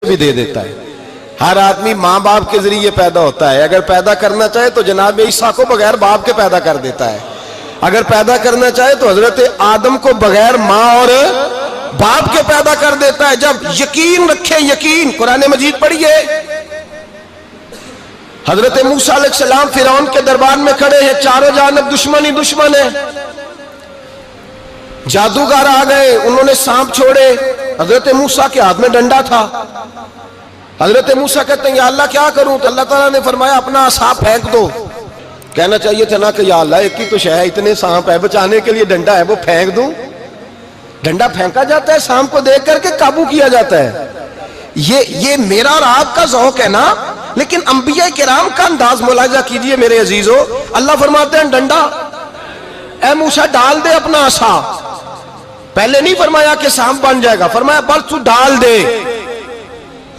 بھی دے دیتا ہے. ہر آدمی ماں باپ کے ذریعے پیدا ہوتا ہے. اگر پیدا کرنا چاہے تو جناب عیسیٰ کو بغیر باپ کے پیدا کر دیتا ہے. اگر پیدا کرنا چاہے تو حضرت آدم کو بغیر ماں اور باپ کے پیدا کر دیتا ہے. جب یقین رکھیں, یقین, قرآن مجید پڑھیے. حضرت موسیٰ علیہ السلام فرعون کے دربار میں کھڑے ہیں, چاروں جانب دشمن ہی دشمن ہے. جادوگر آ گئے, انہوں نے سانپ چھوڑے. حضرت موسیٰ کے ہاتھ میں ڈنڈا تھا. حضرت موسیٰ کہتے ہیں یا اللہ کیا کروں؟ تو اللہ تعالیٰ نے فرمایا اپنا عصا پھینک دو. کہنا چاہیے تھا نا کہ یا اللہ ایک ہی تو شے ہے, اتنے سانپ ہے, بچانے کے لیے ڈنڈا ہے وہ پھینک دوں. ڈنڈا پھینکا جاتا ہے, سانپ کو دیکھ کر کے قابو کیا جاتا ہے. یہ میرا اور آپ کا ذوق ہے نا, لیکن انبیاء کرام کا انداز ملاحظہ کیجئے میرے عزیزو. اللہ فرماتے ہیں ڈنڈا, اے موسیٰ ڈال دے اپنا عصا. پہلے نہیں فرمایا کہ سانپ بن جائے گا, فرمایا بس تو ڈال دے.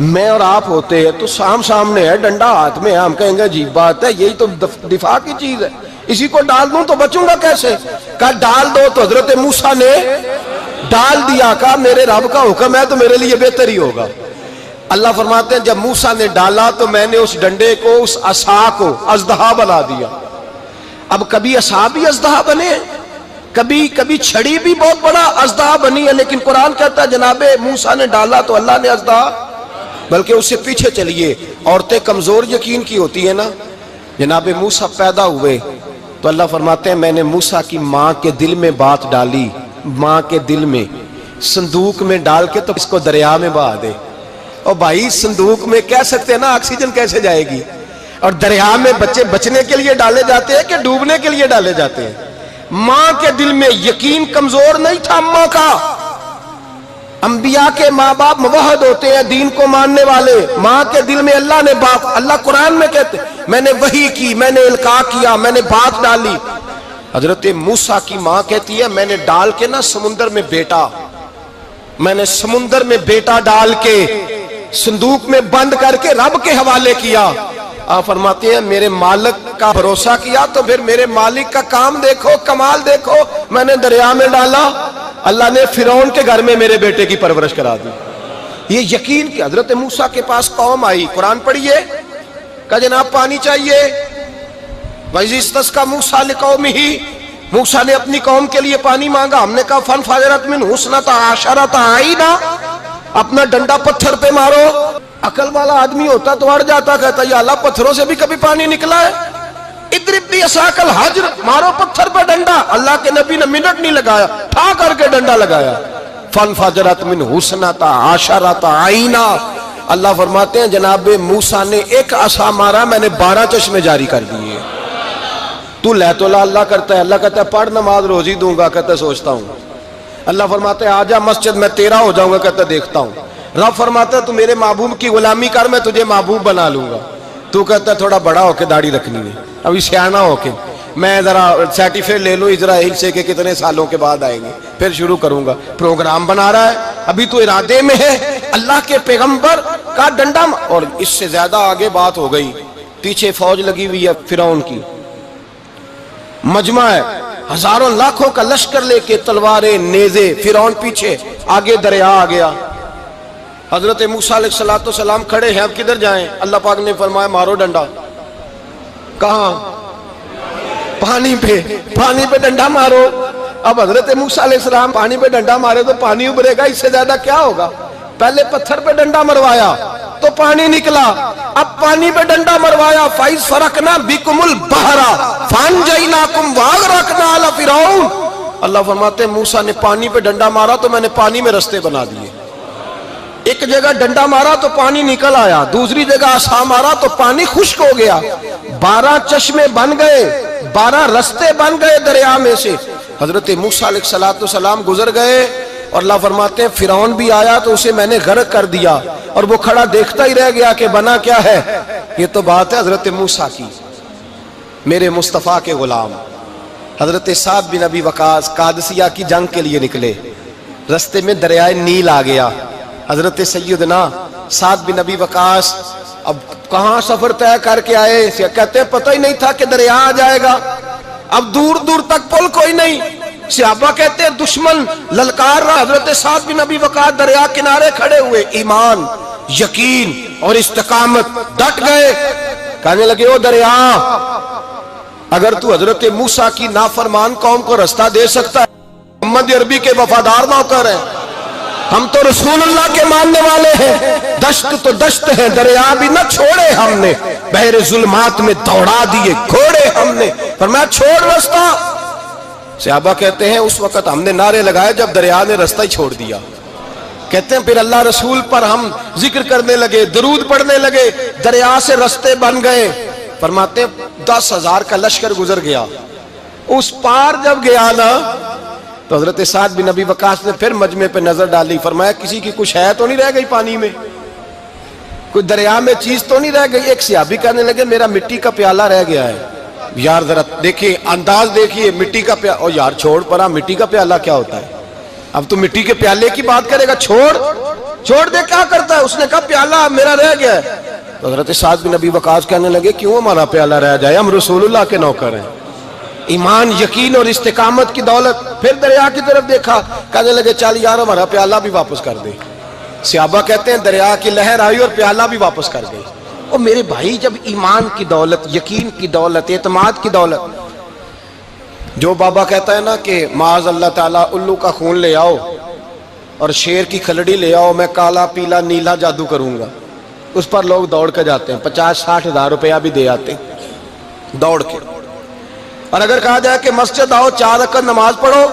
میں اور آپ ہوتے ہیں تو سانپ سامنے ہے, ڈنڈا ہاتھ میں ہے, ہم کہیں گے عجیب بات ہے, یہی تو دفاع کی چیز ہے, اسی کو ڈال دوں تو بچوں گا کیسے؟ کہا ڈال دو. تو حضرت موسیٰ نے ڈال دیا. کہا میرے رب کا حکم ہے تو میرے لیے بہتر ہی ہوگا. اللہ فرماتے ہیں جب موسیٰ نے ڈالا تو میں نے اس ڈنڈے کو, اس عصا کو اژدہا بنا دیا. اب کبھی عصا بھی اژدہا بنے, کبھی چھڑی بھی بہت بڑا اژدہا بنی ہے, لیکن قرآن کہتا ہے جناب موسیٰ نے ڈالا تو اللہ نے اژدہا. بلکہ اس سے پیچھے چلیے, عورتیں کمزور یقین کی ہوتی ہیں نا. جناب موسیٰ پیدا ہوئے تو اللہ فرماتے ہیں میں نے موسیٰ کی ماں کے دل میں بات ڈالی, ماں کے دل میں, صندوق میں ڈال کے تو اس کو دریا میں بہا دے. اور بھائی صندوق میں کہہ سکتے ہیں نا آکسیجن کیسے جائے گی, اور دریا میں بچے بچنے کے لیے ڈالے جاتے ہیں کہ ڈوبنے کے لیے ڈالے جاتے ہیں. ماں کے دل میں یقین کمزور نہیں تھا اماں کا. انبیاء کے ماں باپ موحد ہوتے ہیں, دین کو ماننے والے. ماں کے دل میں اللہ نے باپ, اللہ قرآن میں کہتے میں نے وحی کی, میں نے القاء کیا, میں نے بات ڈالی. حضرت موسیٰ کی ماں کہتی ہے میں نے ڈال کے نا سمندر میں بیٹا, میں نے سمندر میں بیٹا ڈال کے صندوق میں بند کر کے رب کے حوالے کیا. آپ فرماتے ہیں میرے مالک کا بھروسہ کیا تو پھر میرے مالک کا کام دیکھو, کمال دیکھو. میں نے دریا میں ڈالا, اللہ نے فرعون کے گھر میں میرے بیٹے کی پرورش کرا دی. یہ یقین کہ حضرت موسیٰ کے پاس قوم آئی, قرآن پڑھیے. کہا جناب پانی چاہیے. وَإِذِ اسْتَسْقَىٰ مُوسَىٰ لِقَوْمِهِ, موسیٰ نے اپنی قوم کے لیے پانی مانگا. ہم نے کہا فَانْفَجَرَتْ مِنْهُ اثْنَتَا عَشَرَةَ عَيْنًا, اپنا ڈنڈا پتھر پہ مارو. عقل والا آدمی ہوتا تو اڑ جاتا, کہتا یا اللہ پتھروں سے بھی کبھی پانی نکلا ہے؟ اضرب بعصاک الحجر, مارو پتھر پہ ڈنڈا. اللہ کے نبی نے منٹ نہیں لگایا, ٹھا کر کے ڈنڈا لگایا. فَانْفَجَرَتْ مِنْهُ اثْنَتَا عَشَرَةَ عَيْنًا. اللہ فرماتے ہیں جناب موسیٰ نے ایک عصا مارا, میں نے 12 چشمے جاری کر دیے. تو لے تو اللہ کرتا ہے, اللہ کہتا ہے پڑھ نماز روزی دوں گا, کہتا ہے سوچتا ہوں. اللہ فرماتے ہیں آجا مسجد میں تیرا ہو جاؤں گا, کہتا ہے دیکھتا ہوں. رب فرماتا ہے تو میرے محبوب کی غلامی کر, میں تجھے محبوب بنا لوں گا. تو کہتا ہے تھوڑا بڑا ہو کے داڑھی رکھنی ہے, ابھی سیانا ہو کے میں ذرا سرٹیفکیٹ لے لوں اسرائیل سے کہ کتنے سالوں کے بعد آئیں گے, پھر شروع کروں گا. پروگرام بنا رہا ہے, ابھی تو ارادے میں ہے. اللہ کے پیغمبر کا ڈنڈا, اور اس سے زیادہ آگے بات ہو گئی. پیچھے فوج لگی ہوئی ہے فرعون کی, مجمع ہے, ہزاروں لاکھوں کا لشکر لے کے, تلواریں نیزے. فرعون پیچھے, آگے دریا آ گیا. حضرت موسیٰ علیہ السلام کھڑے ہیں, اب کدھر جائیں؟ اللہ پاک نے فرمایا مارو ڈنڈا. کہاں؟ پانی پہ ڈنڈا مارو. اب حضرت موسیٰ علیہ السلام پانی پہ ڈنڈا مارے تو پانی ابھرے گا, اس سے زیادہ کیا ہوگا؟ پہلے پتھر پہ ڈنڈا مروایا تو پانی نکلا, اب پانی پہ ڈنڈا مروایا. فَإِذْ فَرَقْنَا بِكُمُ الْبَحْرَ فَأَنْجَيْنَاكُمْ وَأَغْرَقْنَا آلَ فِرْعَوْنَ. اللہ فرماتے ہیں موسیٰ نے پانی پہ ڈنڈا مارا تو میں نے پانی میں رستے بنا دیے. ایک جگہ ڈنڈا مارا تو پانی نکل آیا, دوسری جگہ عصا مارا تو پانی خشک ہو گیا. 12 چشمے بن گئے, 12 رستے بن گئے دریا میں سے. حضرت موسیٰ علیہ السلام گزر گئے, اور اللہ فرماتے ہیں فرعون بھی آیا تو اسے میں نے غرق کر دیا, اور وہ کھڑا دیکھتا ہی رہ گیا کہ بنا کیا ہے. یہ تو بات ہے حضرت موسیٰ کی, میرے مصطفیٰ کے غلام. حضرت سعد بن ابی وقاص قادسیہ کی جنگ کے لیے نکلے, رستے میں دریائے نیل آ گیا. حضرت سیدنا سعد بن ابی وقاص اب کہاں سفر طے کر کے آئے, کہتے ہیں پتہ ہی نہیں تھا کہ دریا آ جائے گا. اب دور دور تک پل کوئی نہیں, صحابہ کہتے ہیں دشمن للکار رہا, حضرت سعد بن ابی وقاص دریا کنارے کھڑے ہوئے, ایمان یقین اور استقامت، ڈٹ گئے. کہنے لگے او دریا، اگر تو حضرت موسیٰ کی نافرمان قوم کو رستہ دے سکتا ہے، محمد عربی کے وفادار نوکر ہیں، ہم تو رسول اللہ کے ماننے والے ہیں، دشت تو دشت ہے، دریا بھی نہ چھوڑے ہم نے، بحر ظلمات میں دوڑا دیے گھوڑے ہم نے. فرمایا چھوڑ رستہ. صحابہ کہتے ہیں اس وقت ہم نے نعرے لگائے جب دریا نے رستہ ہی چھوڑ دیا. کہتے ہیں پھر اللہ رسول پر ہم ذکر کرنے لگے، درود پڑھنے لگے، دریا سے رستے بن گئے. فرماتے ہیں 10,000 کا لشکر گزر گیا. اس پار جب گیا نا تو حضرت سعد بن ابی وقاص نے پھر مجمع پہ نظر ڈالی. فرمایا کسی کی کچھ ہے تو نہیں رہ گئی پانی میں، کوئی دریا میں چیز تو نہیں رہ گئی. ایک صحابی کہنے لگے میرا مٹی کا پیالہ رہ گیا ہے. یار ذرا دیکھیے انداز دیکھیے، مٹی کا پیالہ. او یار چھوڑ پرا، مٹی کا پیالہ کیا ہوتا ہے؟ اب تو مٹی کے پیالے کی بات کرے گا. چھوڑ دے، کیا کرتا ہے؟ اس نے کہا پیالہ میرا رہ گیا ہے. تو حضرت سعد بن ابی وقاص کہنے لگے کیوں ہمارا پیالہ رہ جائے، ہم رسول اللہ کے نوکر ہیں. ایمان، یقین اور استقامت کی دولت. پھر دریا کی طرف دیکھا، کہنے لگے چل یار ہمارا پیالہ بھی واپس کر دے. صحابہ کہتے ہیں دریا کی لہر آئی اور پیالہ بھی واپس کر گئی. اور میرے بھائی جب ایمان کی دولت، یقین کی دولت، اعتماد کی دولت. جو بابا کہتا ہے نا کہ معاذ اللہ تعالیٰ الو کا خون لے آؤ اور شیر کی کھلڑی لے آؤ، میں کالا پیلا نیلا جادو کروں گا، اس پر لوگ دوڑ کے جاتے ہیں، 50-60 ہزار روپیہ بھی دے آتے ہیں دوڑ کے. اور اگر کہا جائے کہ مسجد آؤ 4 رکعت نماز پڑھو،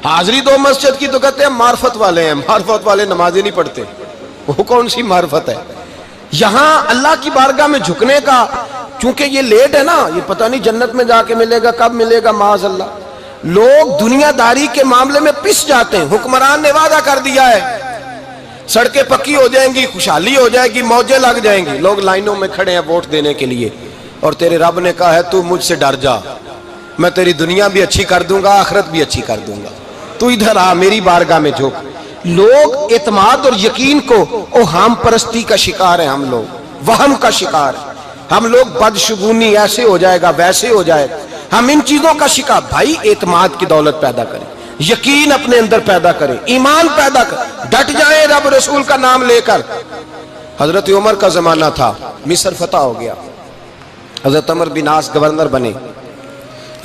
حاضری دو مسجد کی، تو کہتے ہیں معرفت والے ہیں. معرفت والے نمازیں نہیں پڑھتے، وہ کون سی معرفت ہے؟ یہاں اللہ کی بارگاہ میں جھکنے کا، چونکہ یہ لیٹ ہے نا، یہ پتہ نہیں جنت میں جا کے ملے گا، کب ملے گا، معاذ اللہ. لوگ دنیا داری کے معاملے میں پس جاتے ہیں. حکمران نے وعدہ کر دیا ہے سڑکیں پکی ہو جائیں گی، خوشحالی ہو جائے گی، موجیں لگ جائیں گی، لوگ لائنوں میں کھڑے ہیں ووٹ دینے کے لیے. اور تیرے رب نے کہا ہے تو مجھ سے ڈر جا، میں تیری دنیا بھی اچھی کر دوں گا، آخرت بھی اچھی کر دوں گا، تو ادھر آ میری بارگاہ میں جھک. لوگ اعتماد اور یقین کو اوہام پرستی کا شکار ہیں، ہم لوگ وہم کا شکار ہیں. ہم لوگ بدشگونی ایسے ہو جائے گا، ویسے ہو جائے گا، ہم ان چیزوں کا شکار. بھائی اعتماد کی دولت پیدا کریں، یقین اپنے اندر پیدا کریں، ایمان پیدا کریں، ڈٹ جائیں رب رسول کا نام لے کر. حضرت عمر کا زمانہ تھا، مصر فتح ہو گیا، حضرت عمر بن عاص گورنر بنے.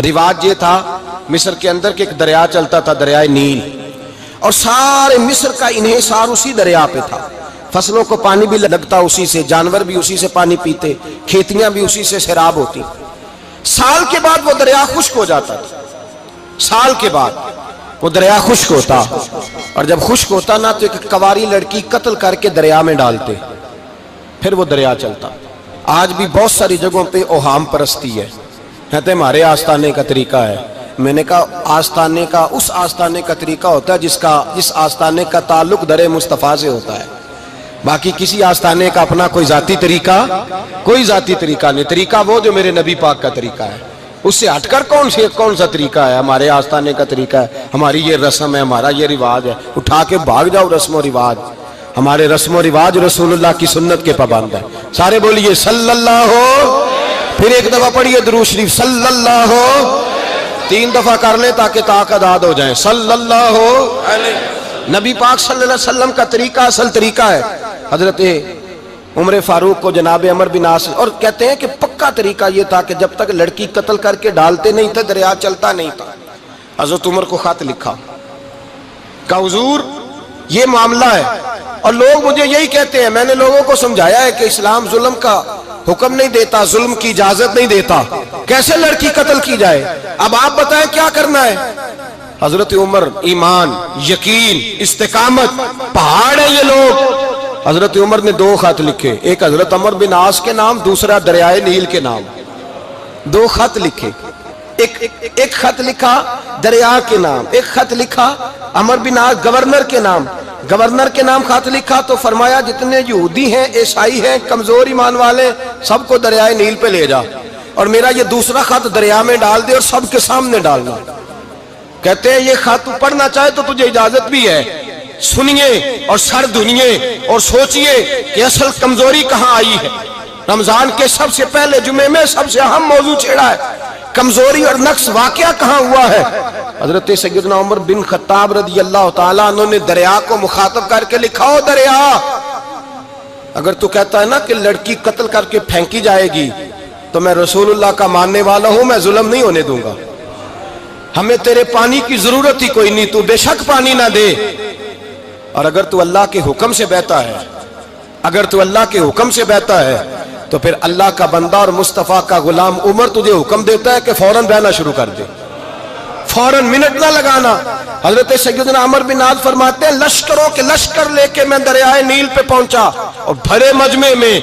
رواج یہ تھا مصر کے اندر کہ ایک دریا چلتا تھا، دریائے نیل، اور سارے مصر کا انحصار اسی دریا پہ تھا. فصلوں کو پانی بھی لگتا اسی سے، جانور بھی اسی سے پانی پیتے، کھیتیاں بھی اسی سے سیراب ہوتی. سال کے بعد وہ دریا خشک ہو جاتا تھا، سال کے بعد وہ دریا خشک ہوتا، اور جب خشک ہوتا نا تو ایک کواری لڑکی قتل کر کے دریا میں ڈالتے، پھر وہ دریا چلتا. آج بھی بہت ساری جگہوں پہ اوہام پرستی ہے، کہتے ہیں ہمارے آستانے کا طریقہ ہے. میں نے کہا آستانے کا اس آستانے کا طریقہ ہوتا ہے جس آستانے کا تعلق در مصطفیٰ سے ہوتا ہے. باقی کسی آستانے کا اپنا کوئی ذاتی طریقہ نہیں. طریقہ وہ جو میرے نبی پاک کا طریقہ ہے، اس سے ہٹ کر کون سا طریقہ ہے؟ ہمارے آستانے کا طریقہ ہے، ہماری یہ رسم ہے، ہمارا یہ رواج ہے. اٹھا کے بھاگ جاؤ رسم و رواج. ہمارے رسم و رواج رسول اللہ کی سنت کے پابند ہے. سارے بولیے صلی اللہ ہو. پھر ایک دفعہ پڑھیے درود شریف صلی اللہ ہو. 3 دفعہ کر لیں تاکہ طاقت آد ہو جائیں. صلی اللہ ہو. نبی پاک صلی اللہ علیہ وسلم کا طریقہ اصل طریقہ ہے. حضرت عمر فاروق کو جناب عمر بن عاص، اور کہتے ہیں کہ پکا طریقہ یہ تھا کہ جب تک لڑکی قتل کر کے ڈالتے نہیں تھے دریا چلتا نہیں تھا. حضرت عمر کو خط لکھا کہ حضور یہ معاملہ ہے، اور لوگ مجھے یہی کہتے ہیں. میں نے لوگوں کو سمجھایا ہے کہ اسلام ظلم کا حکم نہیں دیتا، ظلم کی اجازت نہیں دیتا، کیسے لڑکی قتل کی جائے؟ اب آپ بتائیں کیا کرنا ہے؟ حضرت عمر ایمان، یقین، استقامت، پہاڑ ہے یہ لوگ. حضرت عمر نے 2 خط لکھے، ایک حضرت عمر بن عاص کے نام، دوسرا دریائے نیل کے نام. 2 خط لکھے، ایک خط لکھا دریا کے نام، ایک خط لکھا عمر بن عاص گورنر کے نام. گورنر کے نام خط لکھا تو فرمایا جتنے یہودی ہیں، عیسائی ہیں، کمزور ایمان والے، سب کو دریائے نیل پہ لے جا، اور میرا یہ دوسرا خط دریا میں ڈال دے اور سب کے سامنے ڈالنا. کہتے ہیں یہ خط پڑھنا چاہے تو تجھے اجازت بھی ہے، سنیے اور سر دھنیے اور سوچئے کہ اصل کمزوری کہاں آئی ہے. رمضان کے سب سے پہلے جمعے میں سب سے اہم موضوع چھیڑا ہے، کمزوری اور نقص واقعہ کہاں ہوا ہے. حضرت سیدنا عمر بن خطاب رضی اللہ تعالیٰ عنہ نے دریا کو مخاطب کر کے لکھا، او دریا اگر تو کہتا ہے نا کہ لڑکی قتل کر کے پھینکی جائے گی تو میں رسول اللہ کا ماننے والا ہوں، میں ظلم نہیں ہونے دوں گا، ہمیں تیرے پانی کی ضرورت ہی کوئی نہیں، تو بے شک پانی نہ دے۔ اور اگر تو اللہ کے حکم سے بہتا ہے، اگر تو اللہ کے حکم سے بہتا ہے تو پھر اللہ کا بندہ اور مصطفیٰ کا غلام عمر تجھے حکم دیتا ہے کہ فوراً بہنا شروع کر دے، فوراً منٹ نہ لگانا۔ حضرت سیدنا عمر بن عاص فرماتے ہیں لشکروں کے لشکر لے کے میں دریائے نیل پہ پہنچا اور بھرے مجمع میں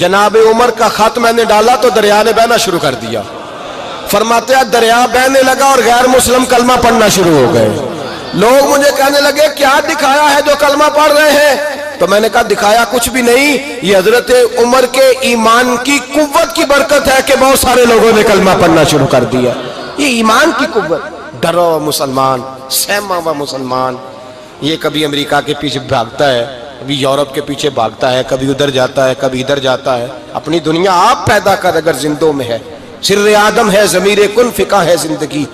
جناب عمر کا خط میں نے ڈالا تو دریا نے بہنا شروع کر دیا۔ فرماتے ہیں دریا بہنے لگا اور غیر مسلم کلمہ پڑھنا شروع ہو گئے۔ لوگ مجھے کہنے لگے کیا دکھایا ہے جو کلمہ پڑھ رہے ہیں؟ تو میں نے کہا دکھایا کچھ بھی نہیں، یہ حضرت عمر کے ایمان کی قوت کی برکت ہے کہ بہت سارے لوگوں نے کلمہ پڑھنا شروع کر دیا۔ یہ ایمان کی قوت، ڈرا ہوا مسلمان، سہما ہوا مسلمان، یہ کبھی امریکہ کے پیچھے بھاگتا ہے، کبھی یورپ کے پیچھے بھاگتا ہے، کبھی ادھر جاتا ہے، کبھی ادھر جاتا ہے۔ اپنی دنیا آپ پیدا کر اگر زندوں میں ہے، سر آدم ہے، ضمیر کن فقہ ہے زندگی۔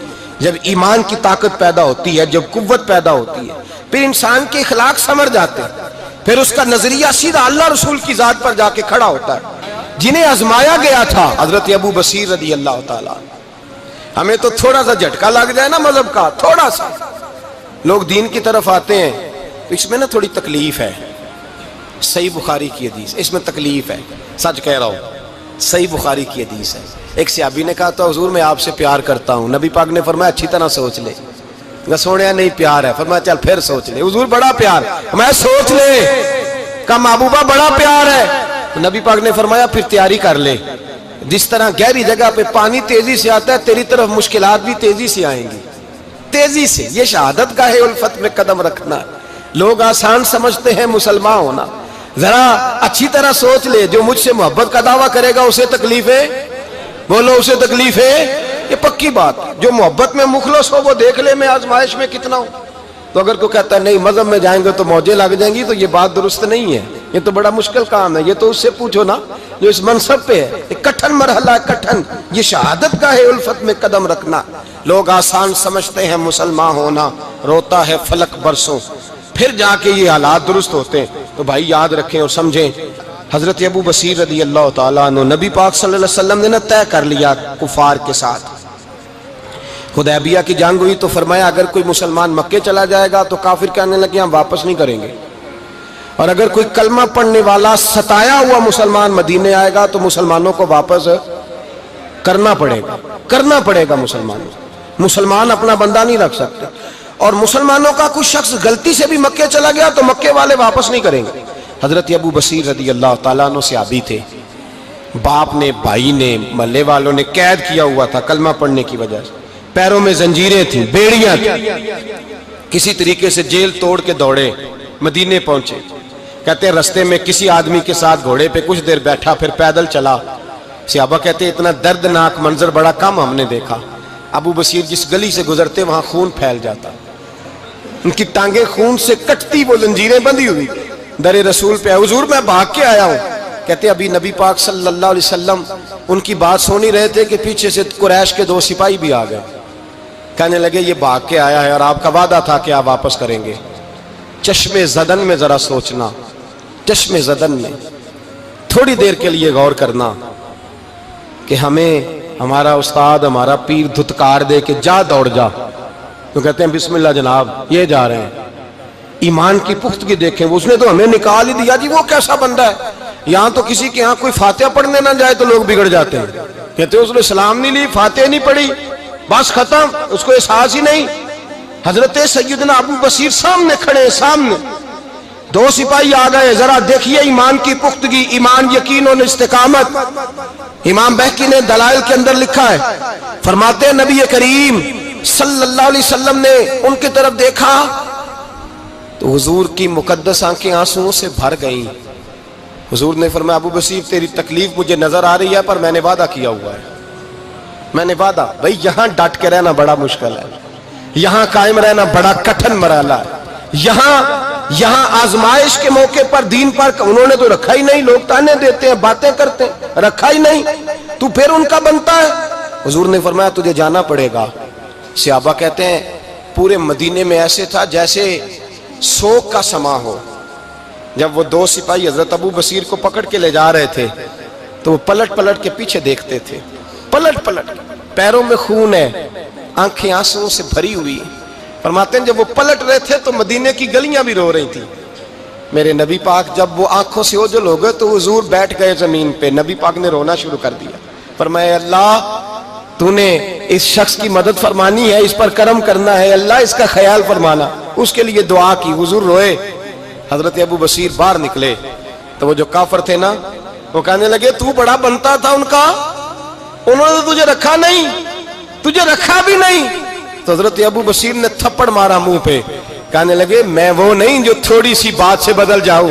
جب ایمان کی طاقت پیدا ہوتی ہے، جب قوت پیدا ہوتی ہے، پھر انسان کے اخلاق سمر جاتے ہیں، پھر اس کا نظریہ سیدھا اللہ رسول کی ذات پر جا کے کھڑا ہوتا ہے۔ جنہیں آزمایا گیا تھا حضرت ابو بصیر رضی اللہ تعالیٰ، ہمیں تو تھوڑا سا جھٹکا لگ جائے نا مذہب کا، تھوڑا سا لوگ دین کی طرف آتے ہیں تو اس میں نا تھوڑی تکلیف ہے۔ صحیح بخاری کی حدیث، اس میں تکلیف ہے، سچ کہہ رہا ہوں، صحیح بخاری کی حدیث ہے۔ ایک صحابی نے کہا تھا حضور میں آپ سے پیار کرتا ہوں، نبی پاک نے فرمایا اچھی طرح سوچ لے۔ سونے نہیں پیار ہے، فرمایا چل پھر سوچ لے۔ حضور بڑا پیار، میں سوچ لے۔ کہا محبوبہ بڑا پیار ہے، نبی پاک نے فرمایا پھر تیاری کر لے، جس طرح گہری جگہ پہ پانی تیزی سے آتا ہے تیری طرف مشکلات بھی تیزی سے آئیں گی، تیزی سے۔ یہ شہادت گاہ الفت میں قدم رکھنا۔ لوگ آسان سمجھتے ہیں مسلمان ہونا، ذرا اچھی طرح سوچ لے، جو مجھ سے محبت کا دعویٰ کرے گا اسے تکلیف ہے، بولو اسے تکلیف ہے، یہ پکی بات۔ جو محبت میں مخلص ہو وہ دیکھ لے میں آزمائش میں کتنا ہوں۔ تو اگر کوئی کہتا ہے نہیں مذہب میں جائیں گے تو موجیں لگ جائیں گی، تو یہ بات درست نہیں ہے، یہ تو بڑا مشکل کام ہے۔ یہ تو اس سے پوچھو نا جو اس منصب پہ ہے، ایک کٹھن مرحلہ ہے، کٹھن۔ یہ شہادت گاہ الفت میں قدم رکھنا۔ لوگ آسان سمجھتے ہیں مسلمان ہونا، روتا ہے فلک برسوں، پھر جا کے یہ حالات درست ہوتے ہیں۔ تو بھائی یاد رکھیں اور سمجھیں، حضرت ابو بصیر رضی اللہ تعالیٰ عنہ، نبی پاک صلی اللہ علیہ وسلم نے طے کر لیا کفار کے ساتھ، حدیبیہ کی جنگ ہوئی تو فرمایا اگر کوئی مسلمان مکے چلا جائے گا تو کافر کہنے لگے ہم واپس نہیں کریں گے، اور اگر کوئی کلمہ پڑھنے والا ستایا ہوا مسلمان مدینے آئے گا تو مسلمانوں کو واپس کرنا پڑے گا، کرنا پڑے گا۔ مسلمان اپنا بندہ نہیں رکھ سکتے، اور مسلمانوں کا کوئی شخص غلطی سے بھی مکے چلا گیا تو مکے والے واپس نہیں کریں گے۔ حضرت ابو بصیر رضی اللہ تعالیٰ عنہ صحابی تھے، باپ نے، بھائی نے، محلے والوں نے قید کیا ہوا تھا کلمہ پڑھنے کی وجہ سے، پیروں میں زنجیریں تھیں، بیڑیاں تھیں، کسی طریقے سے جیل توڑ کے دوڑے مدینے پہنچے۔ کہتے ہیں رستے میں کسی آدمی کے ساتھ گھوڑے پہ کچھ دیر بیٹھا، پھر پیدل چلا۔ صحابہ کہتے ہیں اتنا دردناک منظر بڑا کم ہم نے دیکھا۔ ابو بصیر جس گلی سے گزرتے وہاں خون پھیل جاتا، ان کی ٹانگیں خون سے کٹتی، وہ زنجیریں بندھی ہوئی، در رسول پہ حضور میں بھاگ کے آیا ہوں۔ کہتے ابھی نبی پاک صلی اللہ علیہ وسلم ان کی بات سن ہی رہے تھے کہ پیچھے سے قریش کے 2 سپاہی بھی آ گئے، کہنے لگے یہ بھاگ کے آیا ہے اور آپ کا وعدہ تھا کہ آپ واپس کریں گے۔ چشم زدن میں ذرا سوچنا، چشم زدن میں تھوڑی دیر کے لیے غور کرنا کہ ہمیں ہمارا استاد، ہمارا پیر دھتکار دے کہ جا دوڑ جا، تو کہتے ہیں بسم اللہ جناب یہ جا رہے ہیں۔ ایمان کی پختگی دیکھیں، اس نے تو ہمیں نکال ہی دیا جی، وہ کیسا بندہ ہے۔ یہاں تو کسی کے یہاں کوئی فاتحہ پڑھنے نہ جائے تو لوگ بگڑ جاتے ہیں، کہتے ہیں اس نے سلام نہیں لی، فاتحہ نہیں پڑھی، بس ختم، اس کو احساس ہی نہیں۔ حضرت سیدنا ابو بصیر سامنے کھڑے، سامنے 2 سپاہی آ گئے، ذرا دیکھیے ایمان کی پختگی، ایمان، یقین اور استقامت۔ امام بہقی نے دلائل کے اندر لکھا ہے، فرماتے ہیں نبی کریم صلی اللہ علیہ وسلم نے ان کی طرف دیکھا تو حضور کی مقدس آنکھیں آنسوؤں سے بھر گئیں۔ حضور نے فرمایا ابو بصیر تیری تکلیف مجھے نظر آ رہی ہے، پر میں نے وعدہ کیا ہوا ہے، میں نے وعدہ۔ بھائی یہاں ڈٹ کے رہنا بڑا مشکل ہے، یہاں قائم رہنا بڑا کٹھن مرحلہ ہے۔ یہاں آزمائش کے موقع پر دین پر انہوں نے تو رکھا ہی نہیں، لوگ تانے دیتے ہیں، باتیں کرتے ہیں، رکھا ہی نہیں، تو پھر ان کا بنتا ہے۔ حضور نے فرمایا تجھے جانا پڑے گا۔ صحابہ کہتے ہیں پورے مدینے میں ایسے تھا جیسے سوگ کا سما ہو، جب وہ دو سپاہی حضرت ابو بصیر کو پکڑ کے لے جا رہے تھے تو وہ پلٹ پلٹ کے پیچھے دیکھتے تھے، پلٹ پلٹ، پیروں میں خون ہے، آنکھیں آنسوں سے بھری ہوئی۔ فرماتے ہیں جب وہ پلٹ رہے تھے تو مدینے کی گلیاں بھی رو رہی تھی۔ میرے نبی پاک جب وہ آنکھوں سے اوجھل ہو گئے تو حضور بیٹھ گئے زمین پہ، نبی پاک نے رونا شروع کر دیا۔ فرمایا اللہ تو نے اس شخص کی مدد فرمانی ہے، اس پر کرم کرنا ہے، اللہ اس کا خیال فرمانا، اس کے لیے دعا کی، حضور روئے۔ حضرت ابو بصیر باہر نکلے تو وہ جو کافر تھے نا وہ کہنے لگے تو بڑا بنتا تھا ان کا، انہوں نے تجھے رکھا نہیں، تجھے رکھا بھی نہیں۔ تو حضرت ابو بصیر نے تھپڑ مارا منہ پہ، کہنے لگے میں وہ نہیں جو تھوڑی سی بات سے بدل جاؤں،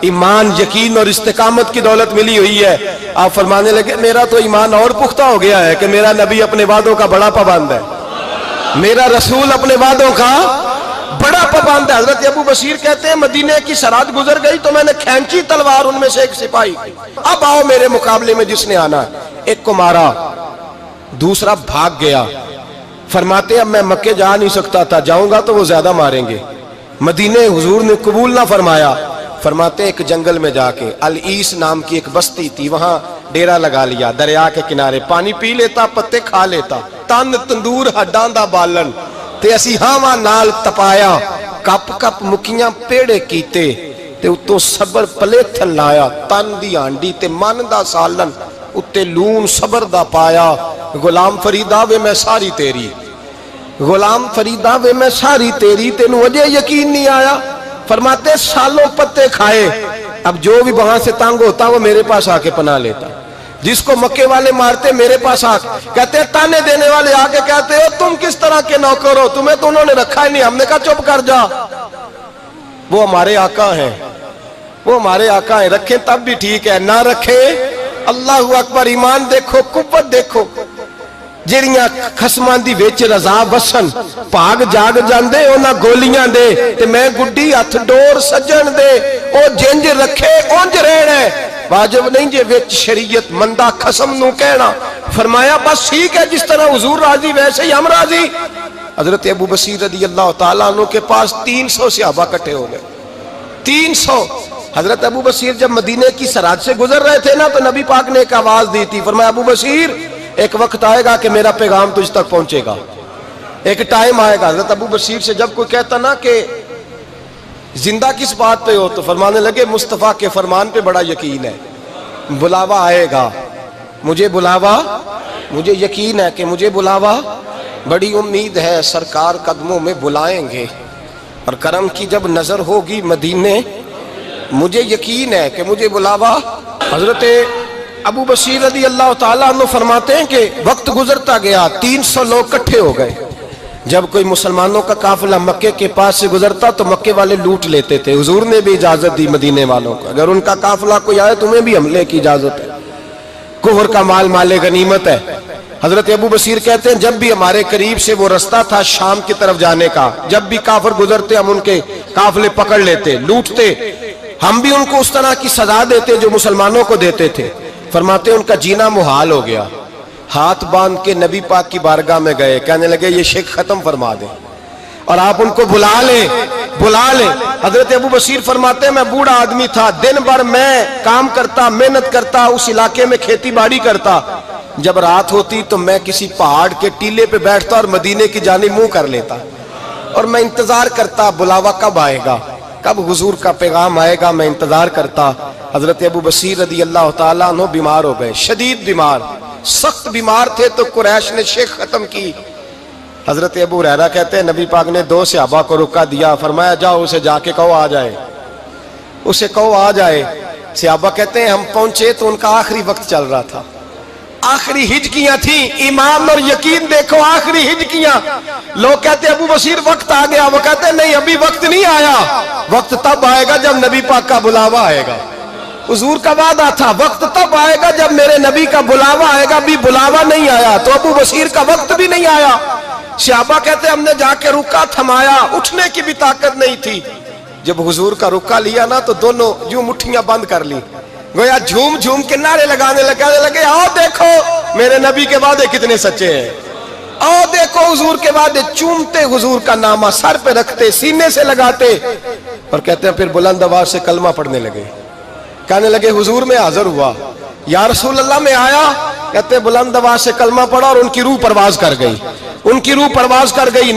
ایمان، یقین اور استقامت کی دولت ملی ہوئی ہے۔ آپ فرمانے لگے میرا تو ایمان اور پختہ ہو گیا ہے کہ میرا نبی اپنے وعدوں کا بڑا پابند ہے، میرا رسول اپنے وعدوں کا بڑا پابند ہے۔ حضرت ابو بصیر کہتے ہیں مدینے کی سرحد گزر گئی تو میں نے کھینچی تلوار ان میں سے ایک سپاہی، اب آؤ میرے مقابلے میں جس نے آنا ہے۔ ایک کو مارا، دوسرا بھاگ گیا۔ فرماتے اب میں مکے جا نہیں سکتا تھا، جاؤں گا تو وہ زیادہ ماریں گے، مدینے حضور نے قبول نہ فرمایا۔ فرماتے ایک جنگل میں جا کے العیس نام کی ایک بستی تھی، وہاں ڈیرا لگا لیا، دریا کے کنارے، پانی پی لیتا، پتے کھا لیتا، تن تندور ہڈاں دا بالن تے اسی ہاواں نال تپایا، کپ کپ مکیاں پیڑے کیتے تے اتوں صبر پلے تھل لایا، تن دی ہانڈی تے من دا سالن اتے لون صبر دا پایا۔ غلام فریدا وے میں ساری تیری، غلام فریدا وے میں ساری تیری، تینوں وجہ یقین نہیں آیا۔ فرماتے سالوں پتے کھائے، اب جو بھی وہاں سے تنگ ہوتا وہ میرے پاس آ کے پناہ لیتا، جس کو مکے والے مارتے میرے پاس آ کے کہتے تانے دینے والے آ کے کہتے ہو تم کس طرح کے نوکر ہو، تمہیں تو انہوں نے رکھا ہی نہیں۔ ہم نے کہا چپ کر جا، وہ ہمارے آقا ہیں، وہ ہمارے آقا ہیں، رکھیں تب بھی ٹھیک ہے، نہ رکھیں اللہ اکبر۔ ایمان دیکھو، قوت دیکھو، جڑیاں خصماں دی وچ رضا وسن بھاگ جاگ جاندے انہاں گولیاں دے تے میں گڈی ہتھ ڈور سجن دے، او جنج رکھے اونج رہنا ہے، واجب نہیں جے وچ شریعت مندہ خصم نو کہنا۔ فرمایا بس ٹھیک ہے، جس طرح حضور راضی ویسے ہی ہم راضی۔ حضرت ابو بصیر رضی اللہ تعالیٰ عنہ کے پاس 300 صحابہ کٹھے ہو گئے، 300۔ حضرت ابو بصیر جب مدینے کی سرحد سے گزر رہے تھے نا تو نبی پاک نے ایک آواز دی تھی، فرمایا ابو بصیر ایک وقت آئے گا کہ میرا پیغام تجھ تک پہنچے گا، ایک ٹائم آئے گا۔ حضرت ابو بصیر سے جب کوئی کہتا نا کہ زندہ کس بات پہ ہو تو فرمانے لگے مصطفیٰ کے فرمان پہ بڑا یقین ہے، بلاوا آئے گا، مجھے بلاوا، مجھے یقین ہے کہ مجھے بلاوا، بڑی امید ہے سرکار قدموں میں بلائیں گے، اور کرم کی جب نظر ہوگی مدینے، مجھے یقین ہے کہ مجھے بلاوا۔ حضرت ابو بصیر رضی اللہ تعالیٰ عنہ فرماتے ہیں کہ وقت گزرتا گیا، 300 لوگ کٹھے ہو گئے۔ جب کوئی مسلمانوں کا قافلہ مکے کے پاس سے گزرتا تو مکے والے لوٹ لیتے تھے، حضور نے بھی اجازت دی مدینے والوں کو، اگر ان کا قافلہ کوئی آئے تمہیں بھی حملے کی اجازت ہے، کفر کا مال مال غنیمت ہے۔ حضرت ابو بصیر کہتے ہیں جب بھی ہمارے قریب سے وہ رستہ تھا شام کی طرف جانے کا، جب بھی کافر گزرتے ہم ان کے قافلے پکڑ لیتے، لوٹتے، ہم بھی ان کو اس طرح کی سزا دیتے جو مسلمانوں کو دیتے تھے۔ فرماتے ان کا جینا محال ہو گیا، ہاتھ باندھ کے نبی پاک کی بارگاہ میں گئے، کہنے لگے یہ شرک ختم فرما دیں اور آپ ان کو بلا لیں، بلا لیں۔ حضرت ابو بصیر فرماتے ہیں میں بوڑھا آدمی تھا، دن بھر میں کام کرتا، محنت کرتا، اس علاقے میں کھیتی باڑی کرتا، جب رات ہوتی تو میں کسی پہاڑ کے ٹیلے پہ بیٹھتا اور مدینے کی جانب منہ کر لیتا اور میں انتظار کرتا بلاوا کب آئے گا، کب حضور کا پیغام آئے گا، میں انتظار کرتا۔ حضرت ابو بصیر رضی اللہ تعالیٰ عنہ بیمار ہو گئے، شدید بیمار، سخت بیمار تھے تو قریش نے شیخ ختم کی۔ حضرت ابو ہریرہ کہتے ہیں نبی پاک نے 2 صحابہ کو رکا دیا، فرمایا جاؤ اسے جا کے کہو آ جائے، اسے کہو آ جائے۔ صحابہ کہتے ہیں ہم پہنچے تو ان کا آخری وقت چل رہا تھا، آخری ہجکیاں تھیں، ایمان اور یقین دیکھو، آخری ہجکیاں۔ لوگ کہتے ابو بصیر وقت آ گیا، وہ کہتے ہیں نہیں ابھی وقت نہیں آیا، وقت تب آئے گا جب نبی پاک کا بلاوا آئے گا۔ حضور کا وعدہ تھا وقت تب آئے گا جب میرے نبی کا بلاوا آئے گا، ابھی بلاوا نہیں آیا تو ابو بصیر کا وقت بھی نہیں آیا۔ صحابہ کہتے ہیں ہم نے جا کے رکا، تھمایا، اٹھنے کی بھی طاقت نہیں تھی۔ جب حضور کا رکا لیا نا تو دونوں یوں مٹھیاں بند کر لی، گویا جھوم جھوم کے نعرے لگانے لگے آؤ دیکھو میرے نبی کے وعدے کتنے سچے ہیں، آؤ دیکھو حضور کے وعدے، چومتے حضور کا نامہ، سر پہ رکھتے، سینے سے لگاتے۔ اور کہتے ہیں پھر بلند آواز سے کلمہ پڑھنے لگے. کہنے لگے حضور میں حاضر ہوا, یا رسول اللہ میں آیا. کہتے بلند آواز سے کلمہ پڑھا اور ان کی روح پرواز کر گئی, ان کی روح پرواز کر گئی.